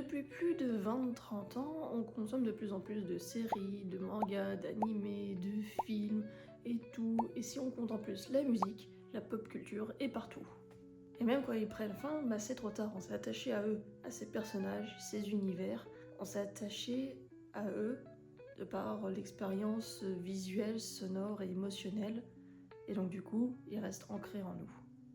Depuis plus de 20-30 ans, on consomme de plus en plus de séries, de mangas, d'animés, de films et tout. Et si on compte en plus la musique, la pop culture est partout. Et même quand ils prennent fin, c'est trop tard. On s'est attaché à eux, à ces personnages, ces univers. On s'est attaché à eux de par l'expérience visuelle, sonore et émotionnelle. Et donc du coup, ils restent ancrés en nous.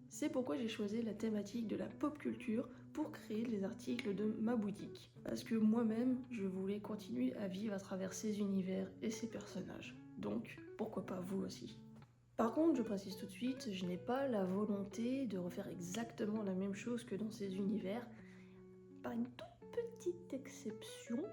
C'est pourquoi j'ai choisi la thématique de la pop culture pour créer les articles de ma boutique. Parce que moi-même, je voulais continuer à vivre à travers ces univers et ces personnages. Donc, pourquoi pas vous aussi? Par contre, je précise tout de suite, je n'ai pas la volonté de refaire exactement la même chose que dans ces univers, par une toute petite exception.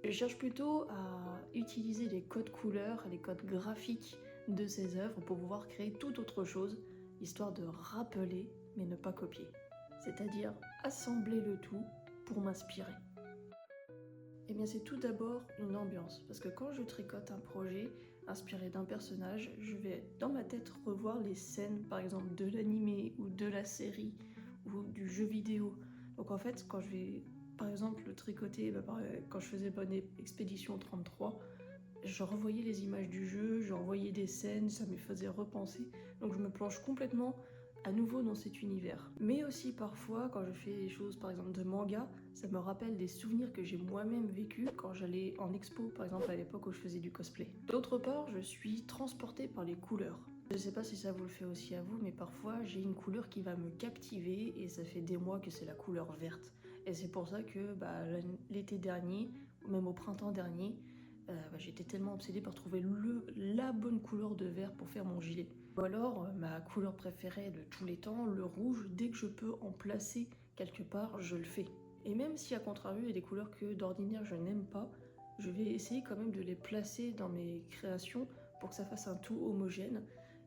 Je cherche plutôt à utiliser les codes couleurs, les codes graphiques de ces œuvres pour pouvoir créer tout autre chose, histoire de rappeler mais ne pas copier. C'est-à-dire assembler le tout pour m'inspirer. Eh bien c'est tout d'abord une ambiance, parce que quand je tricote un projet inspiré d'un personnage, je vais dans ma tête revoir les scènes par exemple de l'animé ou de la série ou du jeu vidéo. Donc en fait quand je vais par exemple le tricoter, quand je faisais Bonne Expédition 33, je revoyais les images du jeu, je revoyais des scènes, ça me faisait repenser. Donc je me plonge complètement à nouveau dans cet univers. Mais aussi parfois, quand je fais des choses par exemple de manga, ça me rappelle des souvenirs que j'ai moi-même vécu quand j'allais en expo, par exemple à l'époque où je faisais du cosplay. D'autre part, je suis transportée par les couleurs. Je sais pas si ça vous le fait aussi à vous, mais parfois j'ai une couleur qui va me captiver et ça fait des mois que c'est la couleur verte. Et c'est pour ça que l'été dernier, ou même au printemps dernier, j'étais tellement obsédée par trouver la bonne couleur de vert pour faire mon gilet. Ou alors, ma couleur préférée de tous les temps, le rouge, dès que je peux en placer quelque part, je le fais. Et même si à contrario, il y a des couleurs que d'ordinaire je n'aime pas, je vais essayer quand même de les placer dans mes créations pour que ça fasse un tout homogène.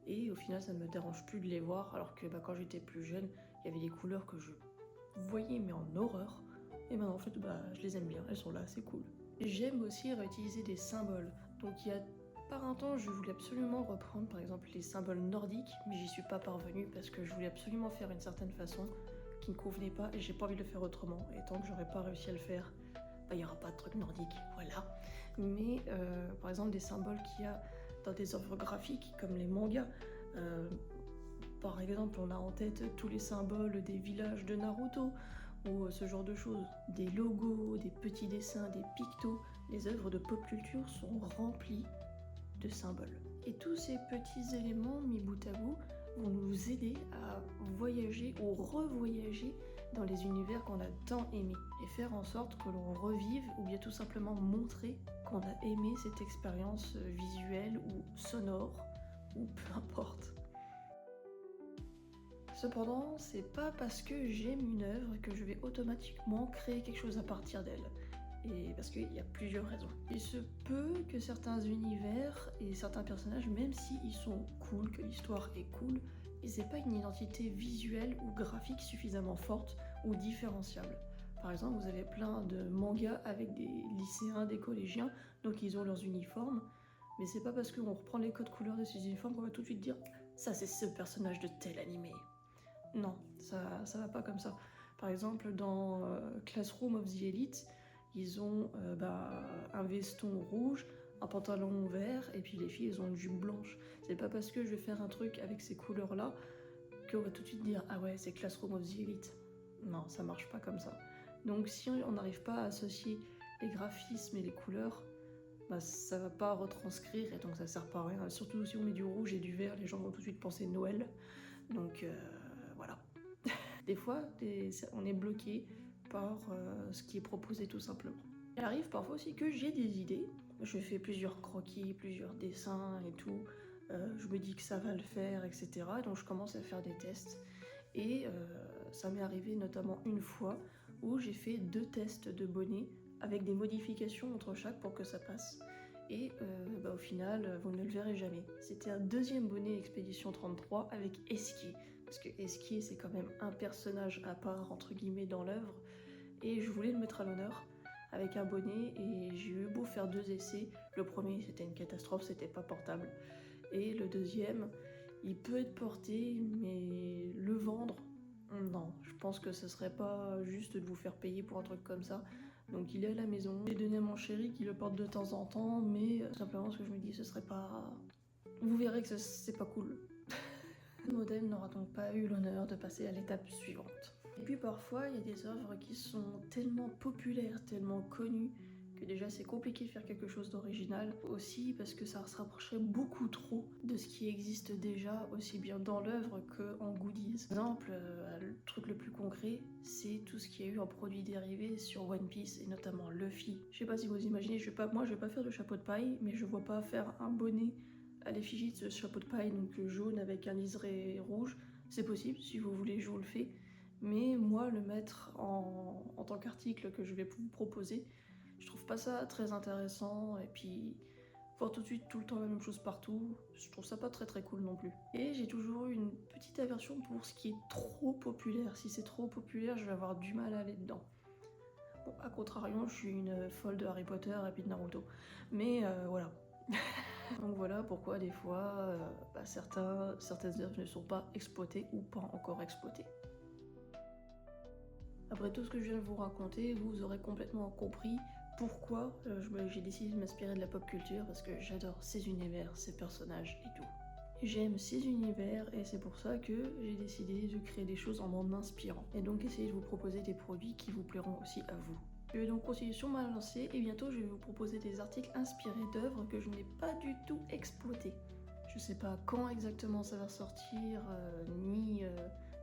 Et au final, ça ne me dérange plus de les voir, alors que quand j'étais plus jeune, il y avait des couleurs que je voyais mais en horreur. Et maintenant, en fait, je les aime bien, elles sont là, c'est cool. J'aime aussi réutiliser des symboles. Donc il y a par un temps, je voulais absolument reprendre par exemple les symboles nordiques, mais j'y suis pas parvenue parce que je voulais absolument faire une certaine façon qui ne convenait pas et j'ai pas envie de le faire autrement. Et tant que j'aurais pas réussi à le faire, il n'y aura pas de truc nordique, voilà. Mais par exemple des symboles qu'il y a dans des œuvres graphiques comme les mangas, par exemple on a en tête tous les symboles des villages de Naruto, ou ce genre de choses. Des logos, des petits dessins, des pictos. Les œuvres de pop culture sont remplies de symboles. Et tous ces petits éléments mis bout à bout vont nous aider à voyager ou revoyager dans les univers qu'on a tant aimés et faire en sorte que l'on revive ou bien tout simplement montrer qu'on a aimé cette expérience visuelle ou sonore ou peu importe. Cependant, c'est pas parce que j'aime une œuvre que je vais automatiquement créer quelque chose à partir d'elle. Et parce qu'il y a plusieurs raisons. Il se peut que certains univers et certains personnages, même s'ils sont cool, que l'histoire est cool, ils n'aient pas une identité visuelle ou graphique suffisamment forte ou différenciable. Par exemple, vous avez plein de mangas avec des lycéens, des collégiens, donc ils ont leurs uniformes, mais c'est pas parce qu'on reprend les codes couleurs de ces uniformes qu'on va tout de suite dire « ça c'est ce personnage de tel animé ». Non, ça va pas comme ça. Par exemple, dans Classroom of the Elite, ils ont un veston rouge, un pantalon vert, et puis les filles, elles ont une jupe blanche. C'est pas parce que je vais faire un truc avec ces couleurs-là qu'on va tout de suite dire « Ah ouais, c'est Classroom of the Elite ». Non, ça marche pas comme ça. Donc si on n'arrive pas à associer les graphismes et les couleurs, ça va pas retranscrire, et donc ça sert pas à rien. Surtout si on met du rouge et du vert, les gens vont tout de suite penser Noël. Donc voilà. Des fois, on est bloqué par ce qui est proposé tout simplement. Il arrive parfois aussi que j'ai des idées. Je fais plusieurs croquis, plusieurs dessins et tout. Je me dis que ça va le faire, etc. Donc je commence à faire des tests. Et ça m'est arrivé notamment une fois où j'ai fait 2 tests de bonnets avec des modifications entre chaque pour que ça passe. Et au final, vous ne le verrez jamais. C'était un deuxième bonnet Expédition 33 avec Esquier. Parce que Esquier, c'est quand même un personnage à part, entre guillemets, dans l'œuvre. Et je voulais le mettre à l'honneur avec un bonnet. Et j'ai eu beau faire 2 essais. Le premier, c'était une catastrophe, c'était pas portable. Et le deuxième, il peut être porté, mais le vendre, Non, je pense que ce serait pas juste de vous faire payer pour un truc comme ça. Donc il est à la maison, j'ai donné à mon chéri qui le porte de temps en temps, mais simplement parce que je me dis ce serait pas... Vous verrez que c'est pas cool. Le modèle n'aura donc pas eu l'honneur de passer à l'étape suivante. Et puis parfois il y a des œuvres qui sont tellement populaires, tellement connues, que déjà c'est compliqué de faire quelque chose d'original, aussi parce que ça se rapprocherait beaucoup trop de ce qui existe déjà, aussi bien dans l'œuvre qu'en goodies. Par exemple, le truc le plus concret, c'est tout ce qu'il y a eu en produits dérivés sur One Piece, et notamment Luffy. Je sais pas si vous imaginez, moi je vais pas faire de chapeau de paille, mais je vois pas faire un bonnet à l'effigie de ce chapeau de paille, donc jaune avec un liseré rouge. C'est possible, si vous voulez je vous le fais, mais moi le mettre en tant qu'article que je vais vous proposer, je trouve pas ça très intéressant, et puis voir tout de suite tout le temps la même chose partout, je trouve ça pas très cool non plus. Et j'ai toujours eu une petite aversion pour ce qui est trop populaire. Si c'est trop populaire, je vais avoir du mal à aller dedans. Bon, à contrario, je suis une folle de Harry Potter et puis de Naruto. Mais voilà. Donc voilà pourquoi des fois, certaines œuvres ne sont pas exploitées ou pas encore exploitées. Après tout ce que je viens de vous raconter, vous aurez complètement compris pourquoi j'ai décidé de m'inspirer de la pop culture, parce que j'adore ces univers, ces personnages et tout. J'aime ces univers et c'est pour ça que j'ai décidé de créer des choses en m'en inspirant. Et donc essayer de vous proposer des produits qui vous plairont aussi à vous. Je vais donc continuer sur ma lancée et bientôt je vais vous proposer des articles inspirés d'œuvres que je n'ai pas du tout exploitées. Je sais pas quand exactement ça va sortir, ni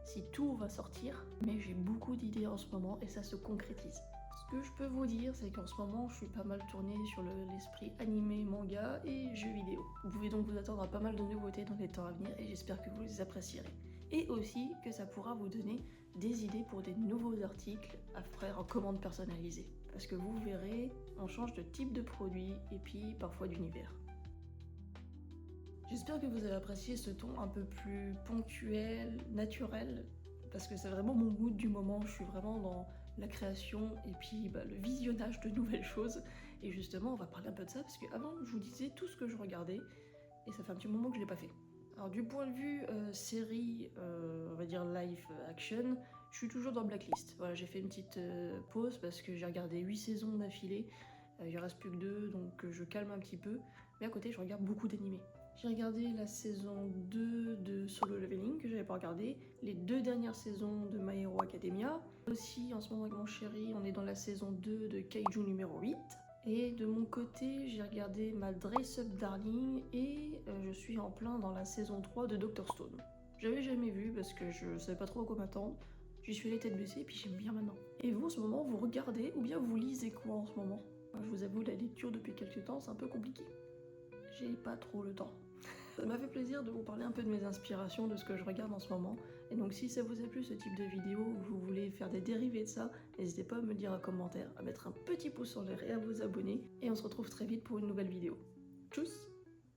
si tout va sortir, mais j'ai beaucoup d'idées en ce moment et ça se concrétise. Ce que je peux vous dire, c'est qu'en ce moment, je suis pas mal tournée sur l'esprit animé, manga et jeux vidéo. Vous pouvez donc vous attendre à pas mal de nouveautés dans les temps à venir et j'espère que vous les apprécierez. Et aussi que ça pourra vous donner des idées pour des nouveaux articles à faire en commande personnalisée. Parce que vous verrez, on change de type de produit et puis parfois d'univers. J'espère que vous avez apprécié ce ton un peu plus ponctuel, naturel, parce que c'est vraiment mon mood du moment. Je suis vraiment dans la création et puis le visionnage de nouvelles choses. Et justement, on va parler un peu de ça, parce qu'avant, je vous disais tout ce que je regardais, et ça fait un petit moment que je l'ai pas fait. Alors du point de vue série, on va dire live action, je suis toujours dans Blacklist. Voilà, j'ai fait une petite pause parce que j'ai regardé 8 saisons d'affilée. Il en reste plus que 2, donc je calme un petit peu. Mais à côté, je regarde beaucoup d'animés. J'ai regardé la saison 2 de Solo Leveling, que j'avais pas regardé, les 2 dernières saisons de My Hero Academia. Aussi, en ce moment avec mon chéri, on est dans la saison 2 de Kaiju numéro 8. Et de mon côté, j'ai regardé ma Dress Up Darling et je suis en plein dans la saison 3 de Dr Stone. J'avais jamais vu parce que je savais pas trop à quoi m'attendre. J'y suis allée tête baissée et puis j'aime bien maintenant. Et vous, en ce moment, vous regardez ou bien vous lisez quoi en ce moment? Moi, je vous avoue, la lecture depuis quelques temps, c'est un peu compliqué. J'ai pas trop le temps. Ça m'a fait plaisir de vous parler un peu de mes inspirations, de ce que je regarde en ce moment. Et donc si ça vous a plu ce type de vidéo, ou vous voulez faire des dérivés de ça, n'hésitez pas à me le dire en commentaire, à mettre un petit pouce en l'air et à vous abonner. Et on se retrouve très vite pour une nouvelle vidéo. Tchuss!